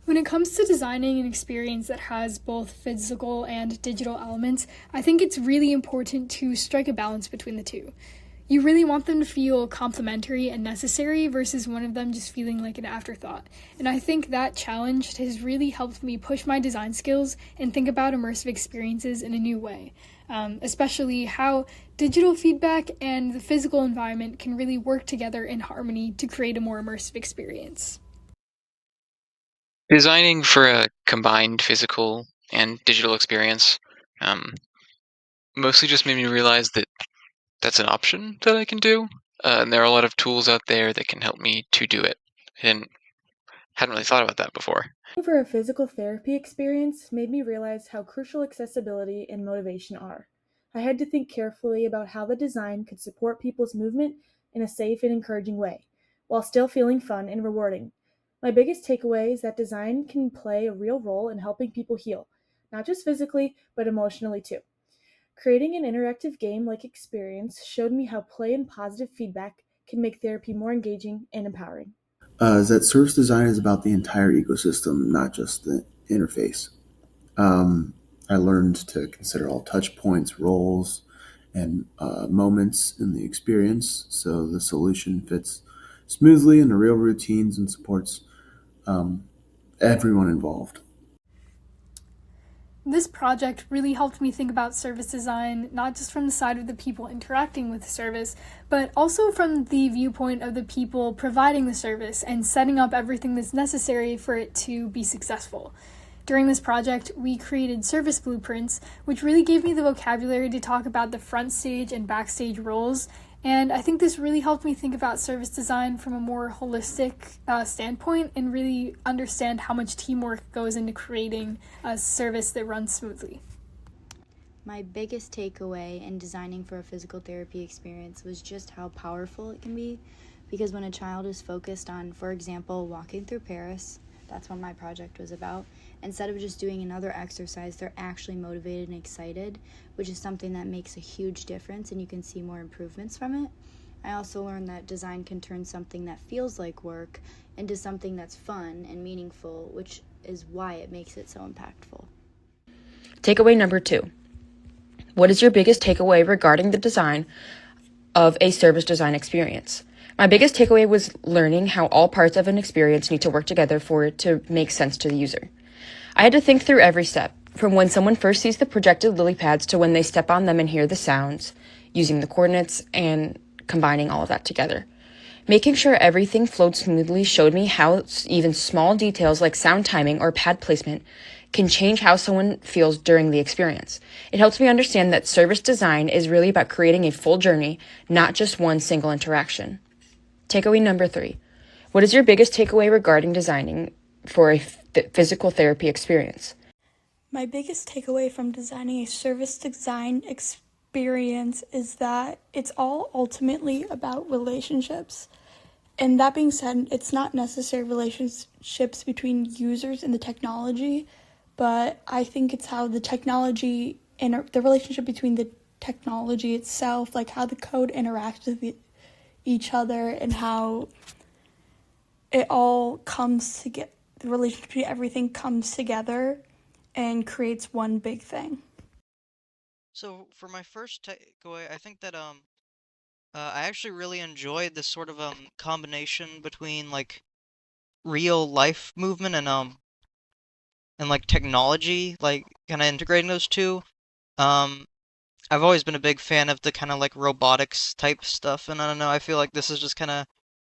When it comes to designing an experience that has both physical and digital elements, I think it's really important to strike a balance between the two. You really want them to feel complementary and necessary versus one of them just feeling like an afterthought. And I think that challenge has really helped me push my design skills and think about immersive experiences in a new way, especially how digital feedback and the physical environment can really work together in harmony to create a more immersive experience. Designing for a combined physical and digital experience um, mostly just made me realize that that's an option that I can do, and there are a lot of tools out there that can help me to do it. And hadn't really thought about that before. For a physical therapy experience made me realize how crucial accessibility and motivation are. I had to think carefully about how the design could support people's movement in a safe and encouraging way, while still feeling fun and rewarding. My biggest takeaway is that design can play a real role in helping people heal, not just physically, but emotionally too. Creating an interactive game like experience showed me how play and positive feedback can make therapy more engaging and empowering. Is that service design is about the entire ecosystem, not just the interface. Um, I learned to consider all touch points, roles, and moments in the experience so the solution fits smoothly into real routines and supports um, everyone involved. This project really helped me think about service design, not just from the side of the people interacting with the service, but also from the viewpoint of the people providing the service and setting up everything that's necessary for it to be successful. During this project, we created service blueprints, which really gave me the vocabulary to talk about the front stage and backstage roles. And I think this really helped me think about service design from a more holistic standpoint and really understand how much teamwork goes into creating a service that runs smoothly. My biggest takeaway in designing for a physical therapy experience was just how powerful it can be. Because when a child is focused on, for example, walking through Paris, that's what my project was about, instead of just doing another exercise, they're actually motivated and excited, which is something that makes a huge difference and you can see more improvements from it. I also learned that design can turn something that feels like work into something that's fun and meaningful, which is why it makes it so impactful. Takeaway number 2. What is your biggest takeaway regarding the design of a service design experience? My biggest takeaway was learning how all parts of an experience need to work together for it to make sense to the user. I had to think through every step, from when someone first sees the projected lily pads to when they step on them and hear the sounds, using the coordinates and combining all of that together. Making sure everything flowed smoothly showed me how even small details like sound timing or pad placement can change how someone feels during the experience. It helps me understand that service design is really about creating a full journey, not just one single interaction. Takeaway number 3. What is your biggest takeaway regarding designing for a physical therapy experience? My biggest takeaway from designing a service design experience is that it's all ultimately about relationships. And that being said, it's not necessarily relationships between users and the technology, but I think it's how the technology and the relationship between the technology itself, like how the code interacts with each other and how it all comes together, the relationship between everything comes together and creates one big thing. So for my first takeaway, I think that I actually really enjoyed this sort of combination between like real life movement and like technology, like kind of integrating those two. Um, I've always been a big fan of the kind of like robotics type stuff, and I don't know, I feel like this is just kind of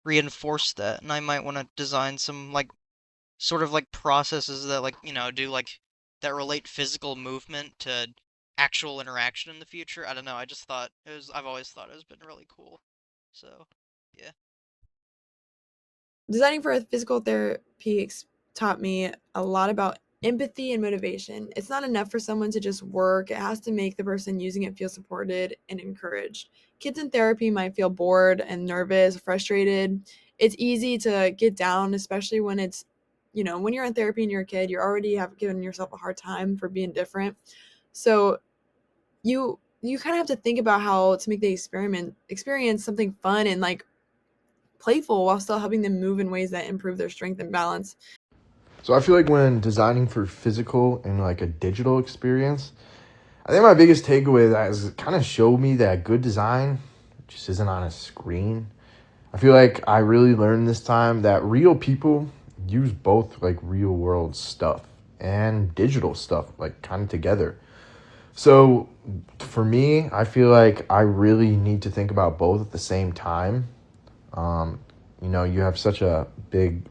reinforced that, and I might want to design some like sort of like processes that like, do like that relate physical movement to actual interaction in the future. I don't know, I've always thought it has been really cool. So, yeah. Designing for a physical therapy taught me a lot about empathy and motivation. It's not enough for someone to just work, it has to make the person using it feel supported and encouraged. Kids in therapy might feel bored and nervous, frustrated. It's easy to get down, especially when when you're in therapy and you're a kid, you already have given yourself a hard time for being different. So you kind of have to think about how to make the experience something fun and like playful while still helping them move in ways that improve their strength and balance. So I feel like when designing for physical and like a digital experience, I think my biggest takeaway of that is it kind of showed me that good design just isn't on a screen. I feel like I really learned this time that real people use both like real world stuff and digital stuff like kind of together. So for me, I feel like I really need to think about both at the same time. Um, you have such a big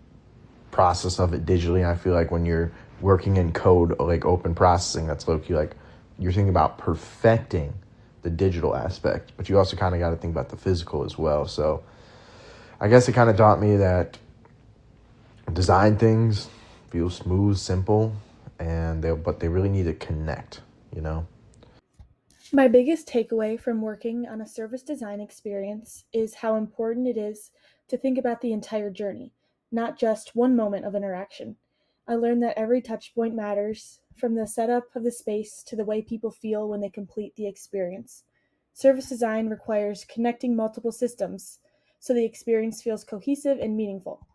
process of it digitally. And I feel like when you're working in code, like open processing, that's low key like you're thinking about perfecting the digital aspect, but you also kind of got to think about the physical as well. So I guess it kind of taught me that design things feel smooth, simple, but they really need to connect, you know? My biggest takeaway from working on a service design experience is how important it is to think about the entire journey, not just one moment of interaction. I learned that every touch point matters, from the setup of the space to the way people feel when they complete the experience. Service design requires connecting multiple systems so the experience feels cohesive and meaningful.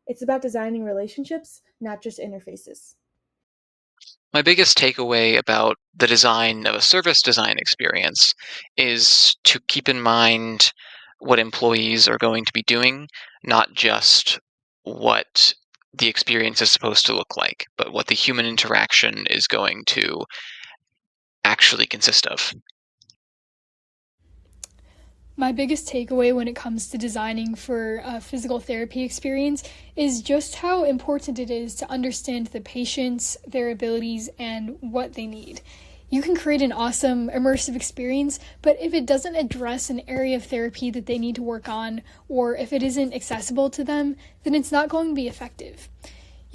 It's about designing relationships, not just interfaces. My biggest takeaway about the design of a service design experience is to keep in mind what employees are going to be doing, not just what the experience is supposed to look like, but what the human interaction is going to actually consist of. My biggest takeaway when it comes to designing for a physical therapy experience is just how important it is to understand the patients, their abilities, and what they need. You can create an awesome immersive experience, but if it doesn't address an area of therapy that they need to work on, or if it isn't accessible to them, then it's not going to be effective.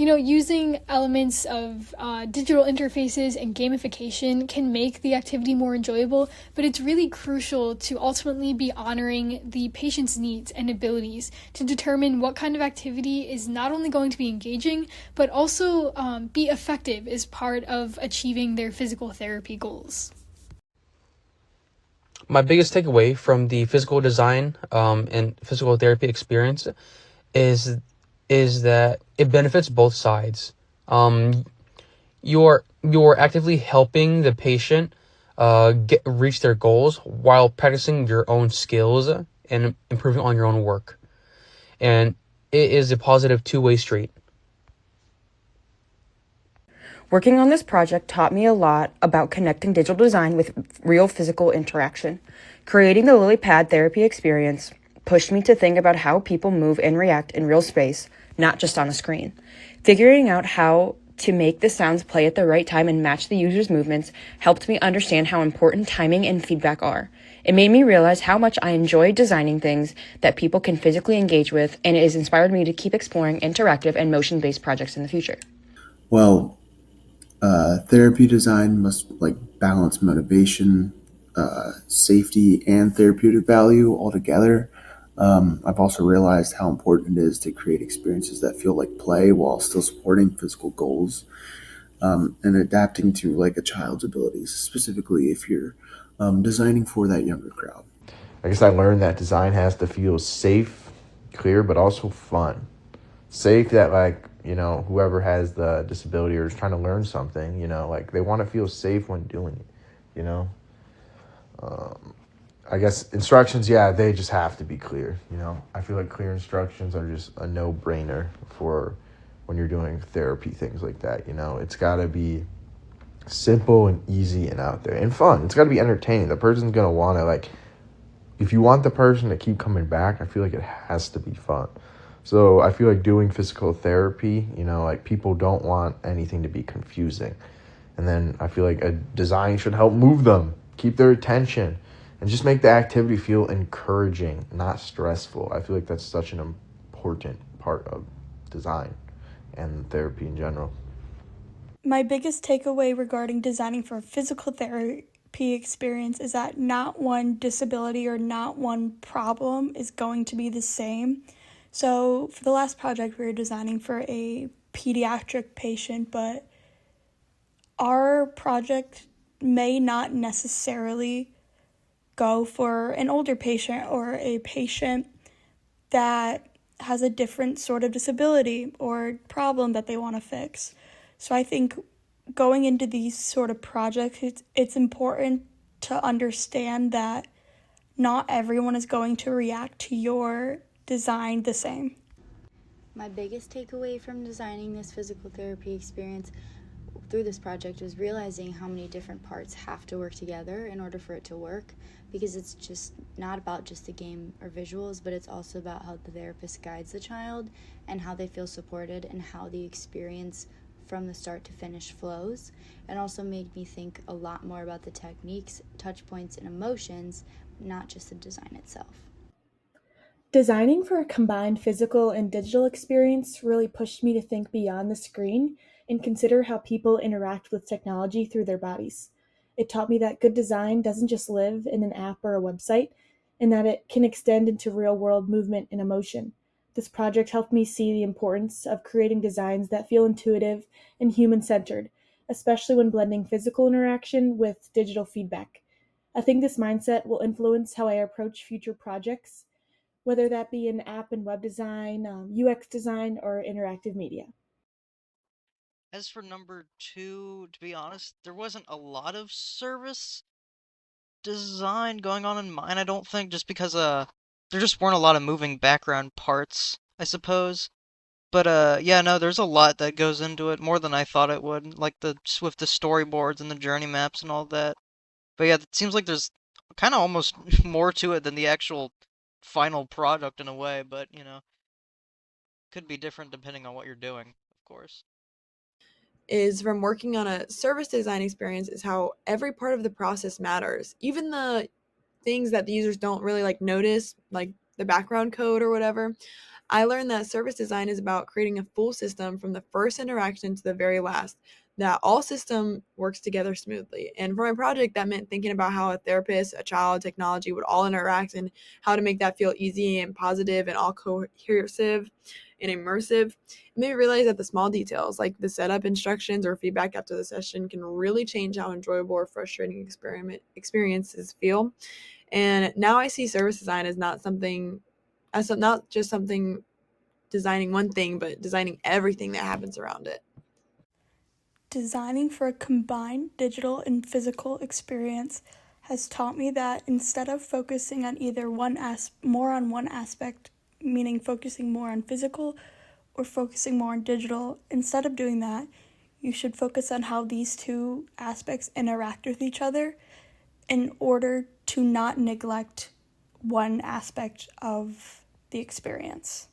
Using elements of digital interfaces and gamification can make the activity more enjoyable, but it's really crucial to ultimately be honoring the patient's needs and abilities to determine what kind of activity is not only going to be engaging, but also be effective as part of achieving their physical therapy goals. My biggest takeaway from the physical design and physical therapy experience is that it benefits both sides. You're actively helping the patient reach their goals while practicing your own skills and improving on your own work. And it is a positive two-way street. Working on this project taught me a lot about connecting digital design with real physical interaction. Creating the LilyPad therapy experience pushed me to think about how people move and react in real space, not just on a screen. Figuring out how to make the sounds play at the right time and match the user's movements helped me understand how important timing and feedback are. It made me realize how much I enjoy designing things that people can physically engage with, and it has inspired me to keep exploring interactive and motion-based projects in the future. Well, therapy design must like balance motivation, safety, and therapeutic value all together. I've also realized how important it is to create experiences that feel like play while still supporting physical goals, and adapting to like a child's abilities, specifically if you're designing for that younger crowd. I guess I learned that design has to feel safe, clear, but also fun. Safe that like, whoever has the disability or is trying to learn something, like they want to feel safe when doing it, you know? I guess instructions, yeah, they just have to be clear, I feel like clear instructions are just a no-brainer for when you're doing therapy, things like that, It's got to be simple and easy and out there and fun. It's got to be entertaining. The person's going to want to like, if you want the person to keep coming back, I feel like it has to be fun. So I feel like doing physical therapy, like people don't want anything to be confusing. And then I feel like a design should help move them, keep their attention, and just make the activity feel encouraging, not stressful. I feel like that's such an important part of design and therapy in general. My biggest takeaway regarding designing for a physical therapy experience is that not one disability or not one problem is going to be the same. So for the last project, we were designing for a pediatric patient, but our project may not necessarily go for an older patient or a patient that has a different sort of disability or problem that they want to fix. So I think going into these sort of projects, it's important to understand that not everyone is going to react to your design the same. My biggest takeaway from designing this physical therapy experience through this project was realizing how many different parts have to work together in order for it to work, because it's just not about just the game or visuals, but it's also about how the therapist guides the child and how they feel supported and how the experience from the start to finish flows, and also made me think a lot more about the techniques, touch points, and emotions, not just the design itself. Designing for a combined physical and digital experience really pushed me to think beyond the screen and consider how people interact with technology through their bodies. It taught me that good design doesn't just live in an app or a website, and that it can extend into real world movement and emotion. This project helped me see the importance of creating designs that feel intuitive and human centered, especially when blending physical interaction with digital feedback. I think this mindset will influence how I approach future projects, whether that be in app and web design, UX design, or interactive media. As for number two, to be honest, there wasn't a lot of service design going on in mine, I don't think, just because there just weren't a lot of moving background parts, I suppose. But yeah, no, there's a lot that goes into it, more than I thought it would, like with the storyboards and the journey maps and all that. But yeah, it seems like there's kind of almost more to it than the actual final product in a way, but could be different depending on what you're doing, of course. Is from working on a service design experience is how every part of the process matters. Even the things that the users don't really notice, like the background code or whatever. I learned that service design is about creating a full system from the first interaction to the very last, that all system works together smoothly. And for my project, that meant thinking about how a therapist, a child, technology would all interact and how to make that feel easy and positive and all cohesive and immersive. It made me realize that the small details, like the setup instructions or feedback after the session, can really change how enjoyable or frustrating experiences feel. And now I see service design as not just something designing one thing, but designing everything that happens around it. Designing for a combined digital and physical experience has taught me that instead of focusing on either more on one aspect, meaning focusing more on physical or focusing more on digital, instead of doing that, you should focus on how these two aspects interact with each other in order to not neglect one aspect of the experience.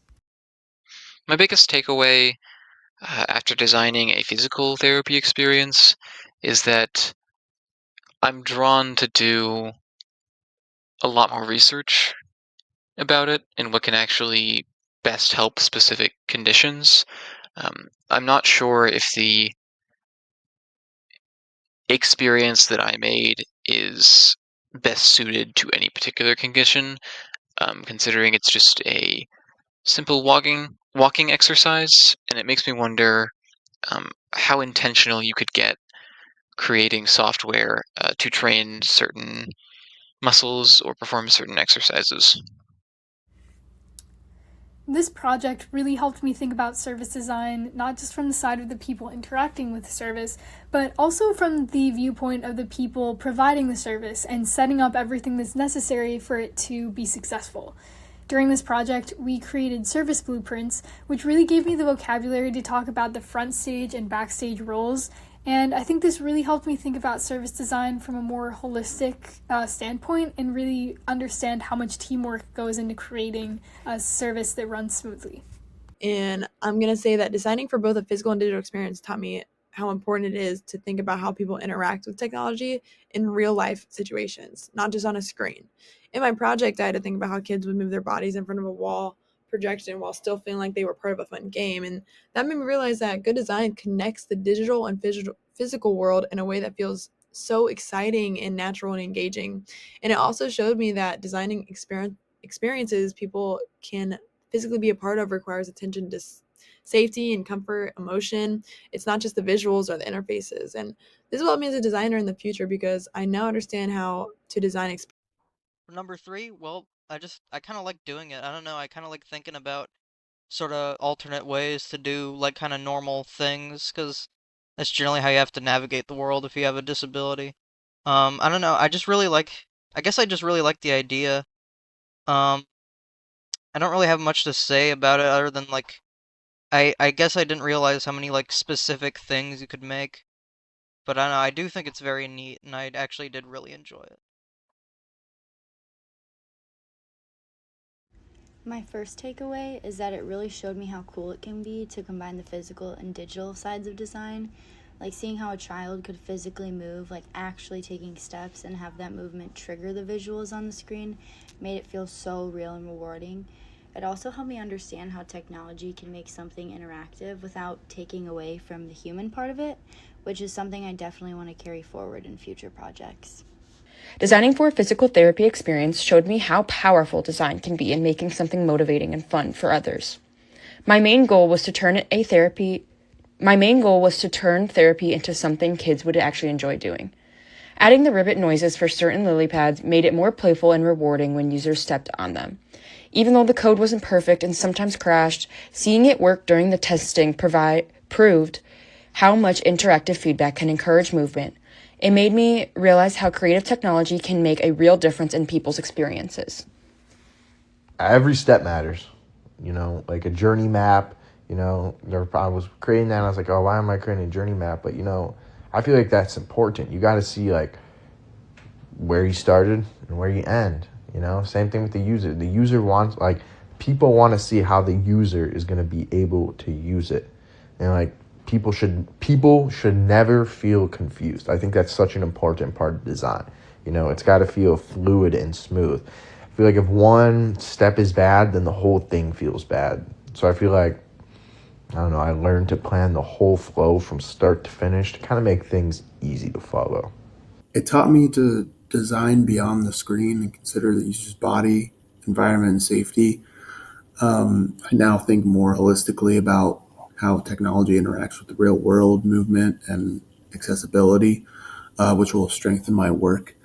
My biggest takeaway after designing a physical therapy experience is that I'm drawn to do a lot more research about it and what can actually best help specific conditions. I'm not sure if the experience that I made is best suited to any particular condition, considering it's just a simple walking exercise, and it makes me wonder how intentional you could get creating software to train certain muscles or perform certain exercises. This project really helped me think about service design, not just from the side of the people interacting with the service, but also from the viewpoint of the people providing the service and setting up everything that's necessary for it to be successful. During this project, we created service blueprints, which really gave me the vocabulary to talk about the front stage and backstage roles. And I think this really helped me think about service design from a more holistic standpoint and really understand how much teamwork goes into creating a service that runs smoothly. And I'm going to say that designing for both a physical and digital experience taught me how important it is to think about how people interact with technology in real life situations, not just on a screen. In my project, I had to think about how kids would move their bodies in front of a wall projection while still feeling like they were part of a fun game. And that made me realize that good design connects the digital and physical world in a way that feels so exciting and natural and engaging. And it also showed me that designing experiences people can physically be a part of requires attention to safety and comfort, emotion. It's not just the visuals or the interfaces. And this will help me as a designer in the future because I now understand how to design For number three, well, I kind of like doing it. I don't know. I kind of like thinking about sort of alternate ways to do like kind of normal things, because that's generally how you have to navigate the world if you have a disability. I don't know. I guess I just really like the idea. Um, I don't really have much to say about it other than like I guess I didn't realize how many like specific things you could make. But I don't know, I do think it's very neat, and I actually did really enjoy it. My first takeaway is that it really showed me how cool it can be to combine the physical and digital sides of design. Like seeing how a child could physically move, like actually taking steps and have that movement trigger the visuals on the screen, made it feel so real and rewarding. It also helped me understand how technology can make something interactive without taking away from the human part of it, which is something I definitely want to carry forward in future projects. Designing for a physical therapy experience showed me how powerful design can be in making something motivating and fun for others. My main goal was to turn therapy into something kids would actually enjoy doing. Adding the ribbit noises for certain lily pads made it more playful and rewarding when users stepped on them. Even though the code wasn't perfect and sometimes crashed, seeing it work during the testing proved how much interactive feedback can encourage movement. It made me realize how creative technology can make a real difference in people's experiences. Every step matters, like a journey map. I was creating that and I was like, oh, why am I creating a journey map? But I feel like that's important. You got to see like where you started and where you end. Same thing with the user. The user wants, like, people want to see how the user is going to be able to use it, and like people should never feel confused. I think that's such an important part of design. It's got to feel fluid and smooth. I feel like if one step is bad, then the whole thing feels bad. So I feel like, I don't know, I learned to plan the whole flow from start to finish to kind of make things easy to follow. It taught me to design beyond the screen and consider the user's body, environment, and safety. I now think more holistically about how technology interacts with the real world movement and accessibility, which will strengthen my work.